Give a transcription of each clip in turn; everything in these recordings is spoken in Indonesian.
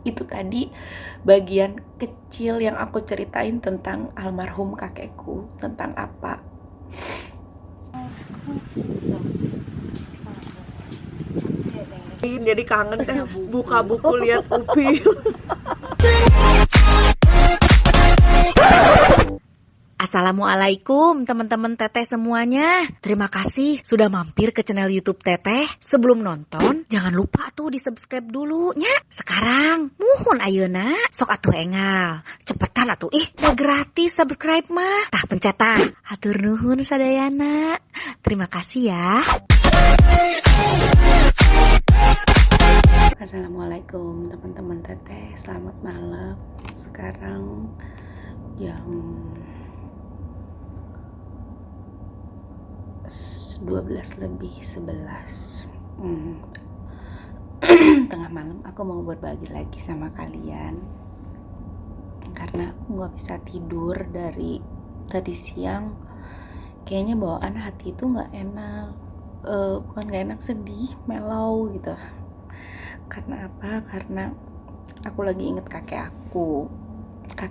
Itu tadi bagian kecil yang aku ceritain tentang almarhum kakekku, tentang apa. Jadi kangen teh buka buku lihat Upi. Assalamualaikum teman-teman Teteh semuanya. Terima kasih sudah mampir ke channel YouTube Teteh. Sebelum nonton, jangan lupa tuh di-subscribe dulu nya. Sekarang, muhun ayeuna, sok atuh engal. Cepetan atuh, udah gratis subscribe mah. Tah pencet tah. Hatur nuhun sadayana. Terima kasih ya. Assalamualaikum teman-teman Teteh, selamat malam. Sekarang jam 12 lebih 11 tengah malam. Aku mau berbagi lagi sama kalian karena aku gak bisa tidur dari tadi siang. Kayaknya bawaan hati itu gak enak, bukan gak enak, sedih, mellow gitu. Karena apa? Karena aku lagi inget kakek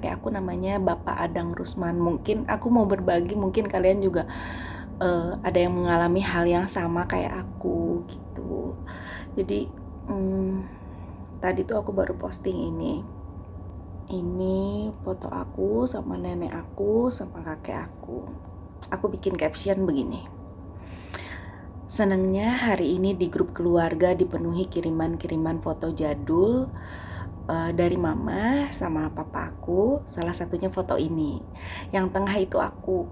aku namanya Bapak Adang Rusman. Mungkin aku mau berbagi, mungkin kalian juga ada yang mengalami hal yang sama kayak aku gitu. Jadi tadi tuh aku baru posting ini foto aku sama nenek aku sama kakek aku. Aku bikin caption begini: senangnya hari ini di grup keluarga dipenuhi kiriman-kiriman foto jadul dari mama sama papa aku. Salah satunya foto ini. Yang tengah itu aku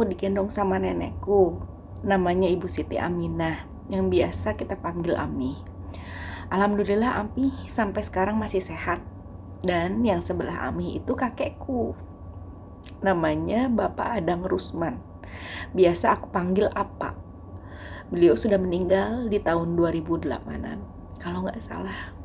digendong sama nenekku, namanya Ibu Siti Aminah, yang biasa kita panggil Ami. Alhamdulillah Ami sampai sekarang masih sehat. Dan yang sebelah Ami itu kakekku, namanya Bapak Adang Rusman, biasa aku panggil Apa. Beliau sudah meninggal di tahun 2008-an kalau nggak salah.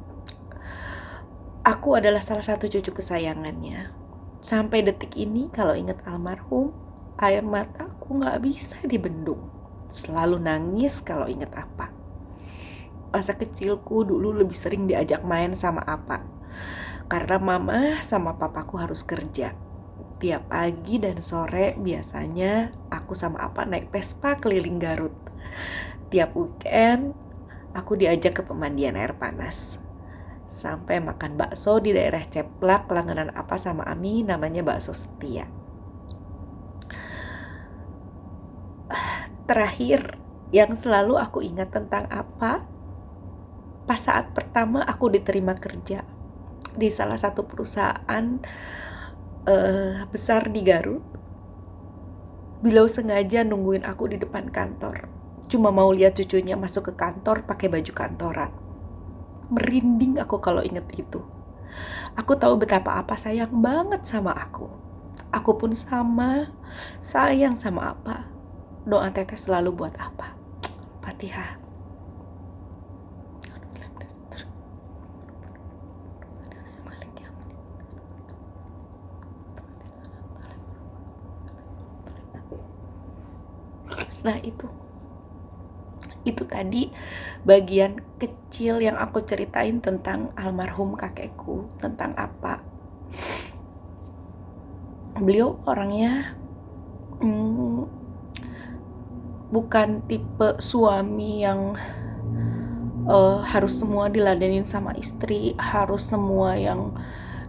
Aku adalah salah satu cucu kesayangannya. Sampai detik ini kalau ingat almarhum, air mata aku gak bisa dibendung. Selalu nangis kalau ingat Apa. Masa kecilku dulu lebih sering diajak main sama Apa, karena mama sama papaku harus kerja. Tiap pagi dan sore biasanya aku sama Apa naik Vespa keliling Garut. Tiap weekend aku diajak ke pemandian air panas, sampai makan bakso di daerah Ceplak langganan Apa sama Ami, namanya bakso Setia. Terakhir yang selalu aku ingat tentang Apa, pas saat pertama aku diterima kerja di salah satu perusahaan besar di Garut. Beliau sengaja nungguin aku di depan kantor, cuma mau lihat cucunya masuk ke kantor pakai baju kantoran. Merinding aku kalau inget itu. Aku tahu betapa Apa sayang banget sama aku. Aku pun sama, sayang sama Apa. Doa Teteh selalu buat Apa. Fatihah. Nah itu tadi bagian kecil yang aku ceritain tentang almarhum kakekku, tentang Apa. Beliau orangnya bukan tipe suami yang harus semua diladenin sama istri, harus semua yang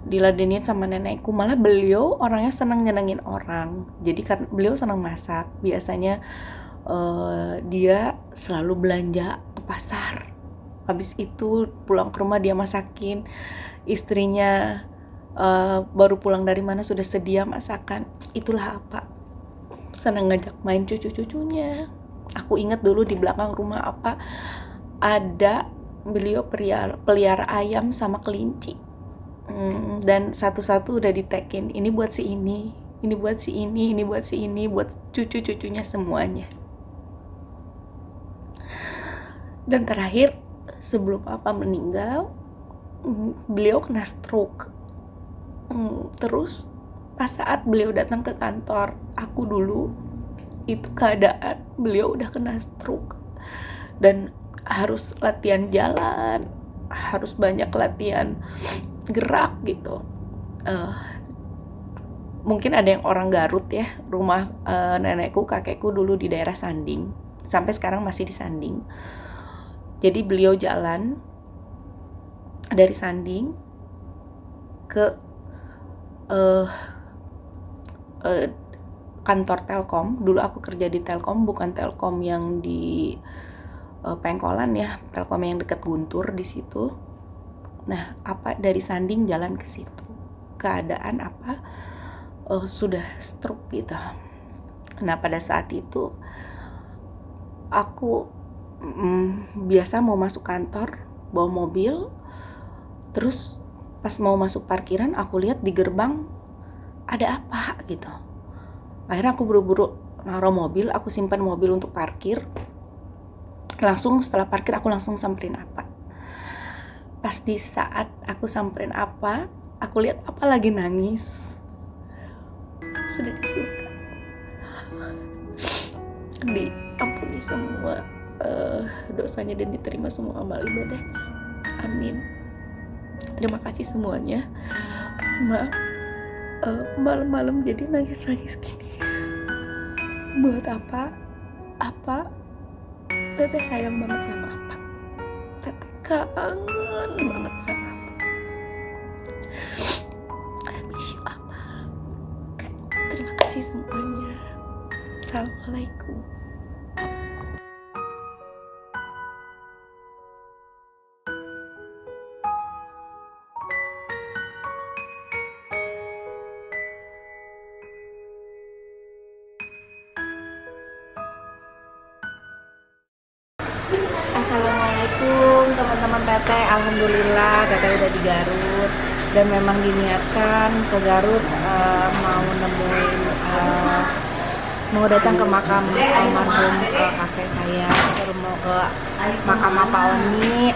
diladenin sama nenekku. Malah beliau orangnya senang nyenengin orang. Jadi kan beliau senang masak. Biasanya dia selalu belanja ke pasar. Habis itu pulang ke rumah dia masakin. Istrinya baru pulang dari mana sudah sedia masakan. Itulah Apa. Senang ngajak main cucu-cucunya. Aku ingat dulu di belakang rumah Apa ada beliau pelihara ayam sama kelinci. Dan satu-satu udah ditekin. Ini buat si ini buat si ini buat si ini, buat cucu-cucunya semuanya. Dan terakhir sebelum Apa meninggal, beliau kena stroke. Terus pas saat beliau datang ke kantor aku dulu, itu keadaan beliau udah kena stroke dan harus latihan jalan, harus banyak latihan gerak gitu. Mungkin ada yang orang Garut ya, rumah nenekku, kakekku dulu di daerah Sanding, sampai sekarang masih di Sanding. Jadi beliau jalan dari Sanding ke kantor Telkom. Dulu aku kerja di Telkom, bukan Telkom yang di Pengkolan ya, Telkom yang dekat Guntur di situ. Nah, dari Sanding jalan ke situ. Keadaan sudah stroke gitu. Nah, pada saat itu aku biasa mau masuk kantor bawa mobil, terus pas mau masuk parkiran aku lihat di gerbang ada apa gitu. Akhirnya aku buru-buru naruh mobil, aku simpan mobil untuk parkir. Langsung setelah parkir aku langsung samperin apa. Pas di saat aku samperin apa, aku lihat apa lagi nangis. Sudah disuka, diampuni semua dosanya dan diterima semua amal ibadahnya. Amin. Terima kasih semuanya. Maaf malam-malam jadi nangis-nangis gini. Buat apa? Teteh sayang banget sama apa? Teteh kangen banget sama apa? I miss you apa? Terima kasih semuanya. Assalamualaikum. Assalamualaikum teman-teman Teteh. Alhamdulillah Teteh udah di Garut dan memang diniatkan ke Garut mau datang ke makam almarhum kakek saya, terus mau ke makam Pak Oni,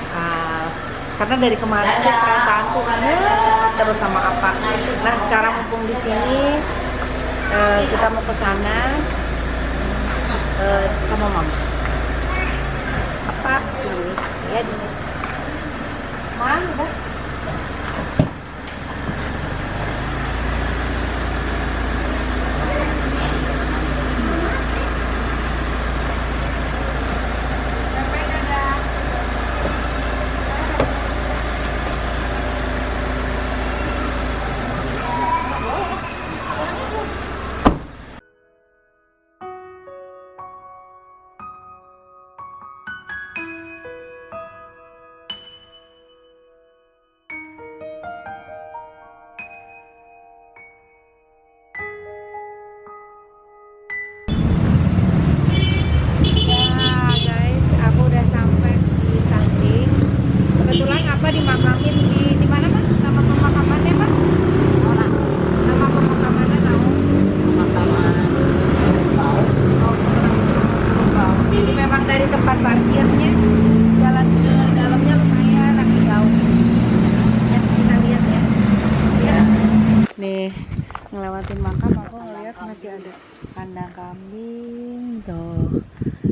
karena dari kemarin tuh perasaanku ingat terus sama apa. Nah sekarang mumpung di sini kita mau ke sana sama mama. Apa dulu ya di sini. Udah. Kebetulan apa dimakamin di mana Pak? Nama pemakamannya Pak? Nama pemakamannya tahu? Pemakaman tahu. Jadi memang dari tempat parkirnya jalan ke dalamnya lumayan agak jauh. Ya kita lihat ya. Ya. Nih ngelewatin makam aku ngeliat masih ada kandang kambing tuh.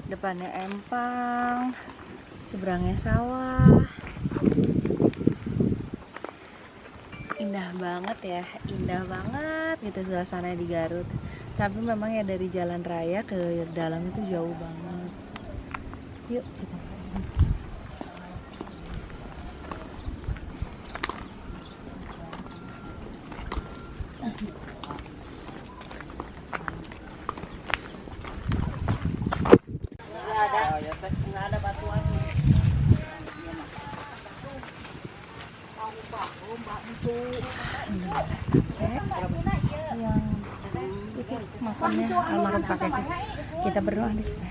Depannya empang, seberangnya sawah. Indah banget ya, indah banget gitu suasana di Garut. Tapi memang ya dari jalan raya ke dalam itu jauh banget. Yuk kita. Nggak ada batuan. Ini udah sampai yang itu makamnya almarhum kakekku. Kita berdoa di sana.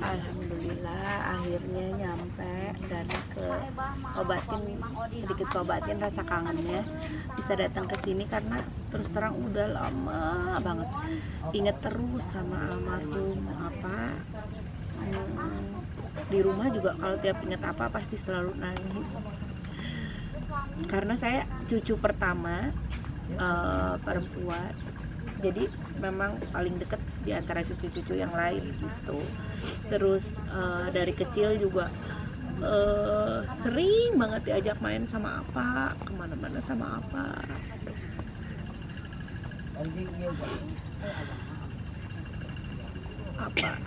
Alhamdulillah akhirnya nyampe dan sedikit obatin rasa kangennya, bisa datang ke sini karena terus terang udah lama banget inget terus sama almarhum. Di rumah juga kalau tiap inget apa pasti selalu nangis karena saya cucu pertama perempuan, jadi memang paling deket di antara cucu-cucu yang lain gitu. Terus dari kecil juga sering banget diajak main sama apa, kemana-mana sama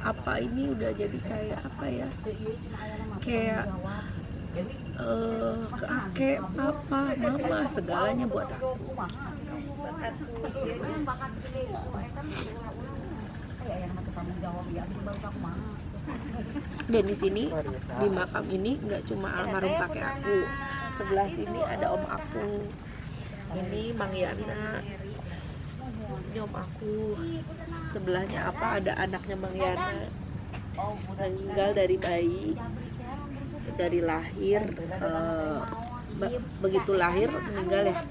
apa ini udah jadi kayak apa ya, kayak kakek, papa, mama, segalanya buat aku. Dan di sini di makam ini nggak cuma almarhum kakek aku, sebelah sini ada om aku, ini Mang Yana, ini om aku, sebelahnya apa ada anaknya Mang Yana, meninggal dari bayi, dari lahir, begitu lahir meninggal ya,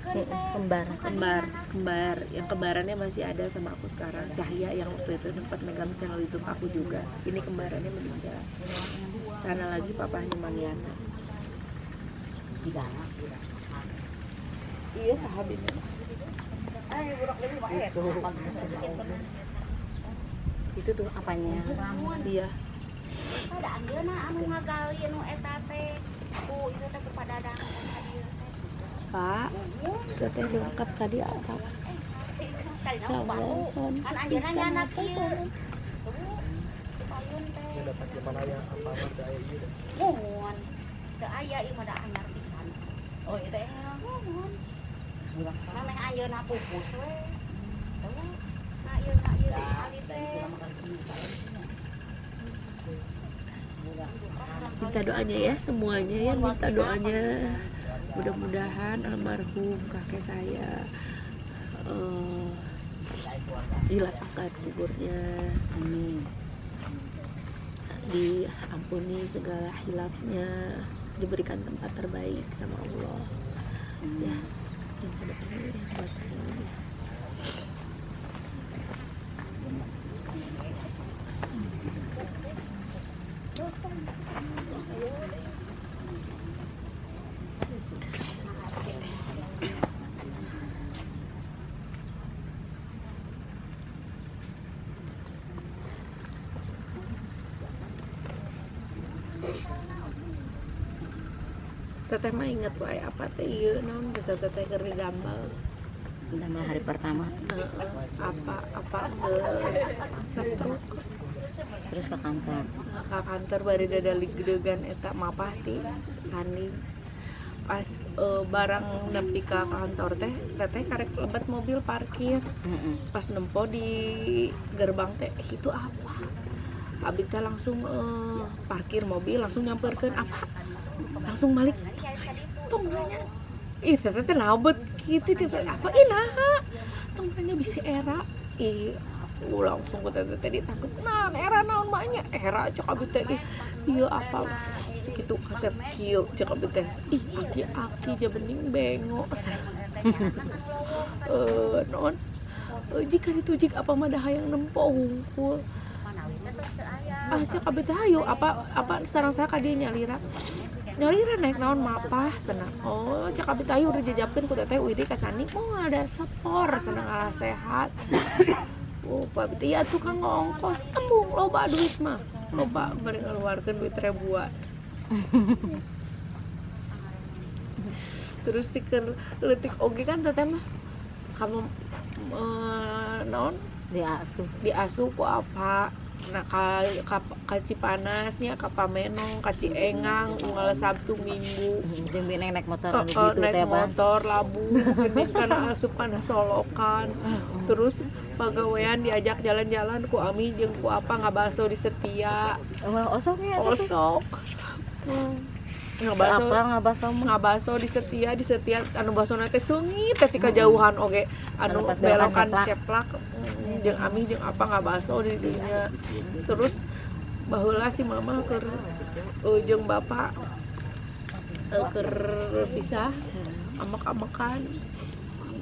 kembar yang kembarannya masih ada sama aku sekarang. Cahya yang waktu itu sempat megang channel YouTube aku juga, ini kembarannya meninggal. Sana lagi papahnya Mang Yana. Iya sahabatnya itu tuh apanya? Iya. Ada anjeuna anu ngagali nu eta teh ku itu teh kepada ada Pak, teteh lengkap tadi apa? kan anjeuna nyana kieu dapat gimana ya apa ada ieu mohon teu aya ieu mah da anyar pisan. Oh ieu teh mohon namanya anjeuna pupus we nah ieu ali teh Minta doanya ya semuanya ya, minta doanya. Mudah-mudahan almarhum kakek saya dilapangkan kuburnya, amin. Diampuni segala hilafnya, diberikan tempat terbaik sama Allah. Ya, minta doanya ya buat semuanya. Teteh mah inget wae apa teh ieu naon bisa teteh keur digambal. Udah hari pertama Apa ke stroke terus ke kantor. ka kantor bari dadali gedegan eta mapah ti Sani. Pas barang nepi ka kantor teh teteh karek lebat mobil parkir. Pas nempo di gerbang teh itu apa? Abi teh langsung parkir mobil langsung nyamperkeun apa? Langsung balik tong nanya. Ih teteh teh labet kitu teteh apa inaha? Tong nanya bisa era. Ih aku langsung ke teteh ditangkep. Nah era naon mahnya? Era cok abi teh ieu apa? Segitu kasep kieu cek abi teh. Ih aki-aki jabening bengo. Non jika ditujik apa mah dah hayang nempo hungkul. Cek abi teh hayu apa sareng saya ka dieu nyalira naik naon mapah senang. Oh cek abi teh hayu udah dijajabkeun ku teteh Widi ka Sani. Oh ada sepor senang ala sehat. Oh Pak Biti ya tukang ngongkos tembung loba duit mah. Loba bari ngaluarkeun duit ribuan. Terus pikir leutik oge kan teteh mah kamu naon diasuh ku apa nah ka Cipanasnya ka Pamenong ka Ciengang unggal Sabtu Minggu jeung bineng naik motor naik motor labu geuning kana asup kana solokan terus pagawean diajak jalan-jalan ku Ami jeung ku apa ngabaso di Setia osok ngabaso di Setia anu basona teh seungit teh ti kajauhan oge anu belokan ceplak jeung Ami jeung apa ngabaso di dinya terus baheula si mama keur jeung bapak keur pisah amak-amakan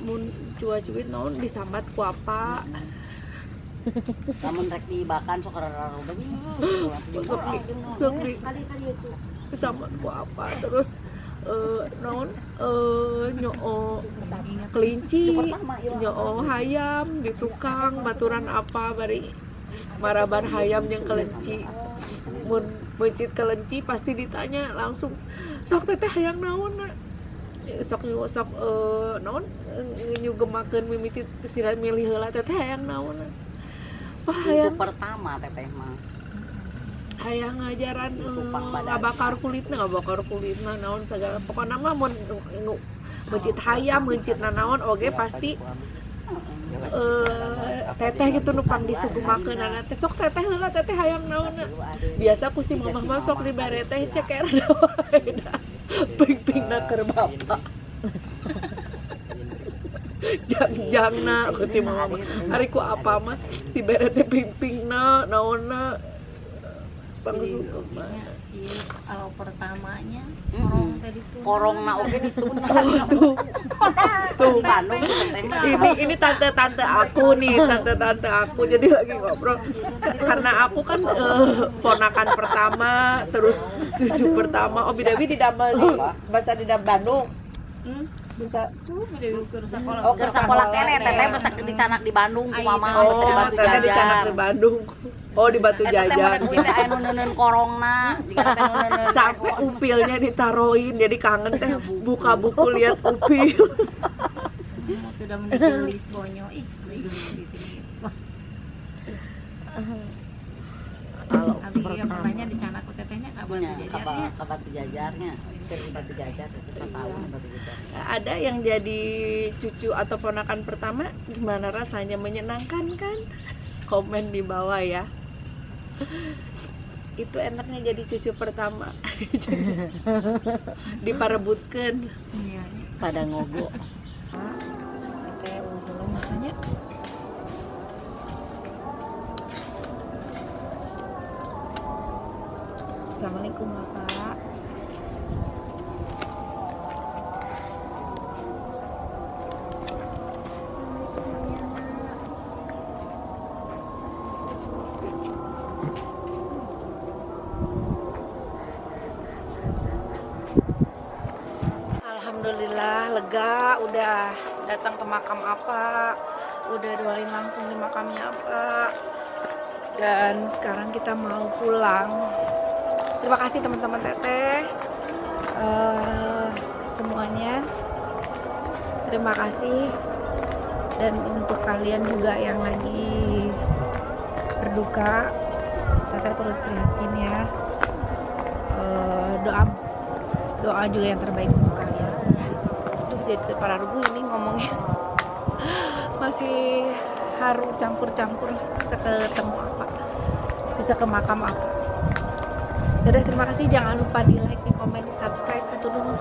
mun cuacuit naon disambat ku apa lamun rek dibakan sok rararobeng sok disambat ku apa terus naon nyoo kelinci nyoo hayam di tukang baturan apa bari maraban hayam yang kelinci mun mencit kelinci pasti ditanya langsung sok teteh hayang naon sok naon nyugemakeun mimiti sira milih heula teteh hayang naon wah hayang pertama teteh mah hayang ngajaran ngabakar kulitna naon segala pokona mah mun mencit hayam mencit naon oge pasti teteh gitu nupang disugumakeun anak teh sok teteh heula teteh hayang naon biasa ku si mamah mah sok dibere teh ceker ping-pingna keur bapak jang-jangna ku si mamah ari ku apa mah dibere teh ping-pingna naonna pangsuku mah kalau pertamanya korongna oge dituna tuh ini tante aku nih tante aku jadi lagi ngobrol karena aku kan ponakan pertama terus cucu pertama bidawi didamel di bahasa di Bandung bisa keur sakola kene teteh besak dicanak di Bandung ku mama teteh dicanak di Bandung di Batu Jajar anu neuneun korongna sampai upilnya ditaruhin jadi kangen teh buka buku lihat upil sudah menikah Lis Bonyo di sini kalau pernahnya dicanak ku tetehnya ka Batu Jajarnya di Batu Jajar ada yang jadi cucu atau ponakan pertama gimana rasanya menyenangkan kan komen di bawah ya itu enaknya jadi cucu pertama diparebutkeun pada ngogo Assalamualaikum Bapak. Alhamdulillah lega udah datang ke makam apa, udah doain langsung di makamnya apa, dan sekarang kita mau pulang. Terima kasih teman-teman teteh semuanya, terima kasih, dan untuk kalian juga yang lagi berduka teteh turut prihatin ya. Doa juga yang terbaik untuk kalian. Aduh, jadi para rugu ini ngomongnya masih haru campur-campur bisa ketemu apa, bisa ke makam apa. Yaudah, terima kasih, jangan lupa di like, di komen, di subscribe, hatur nuhun.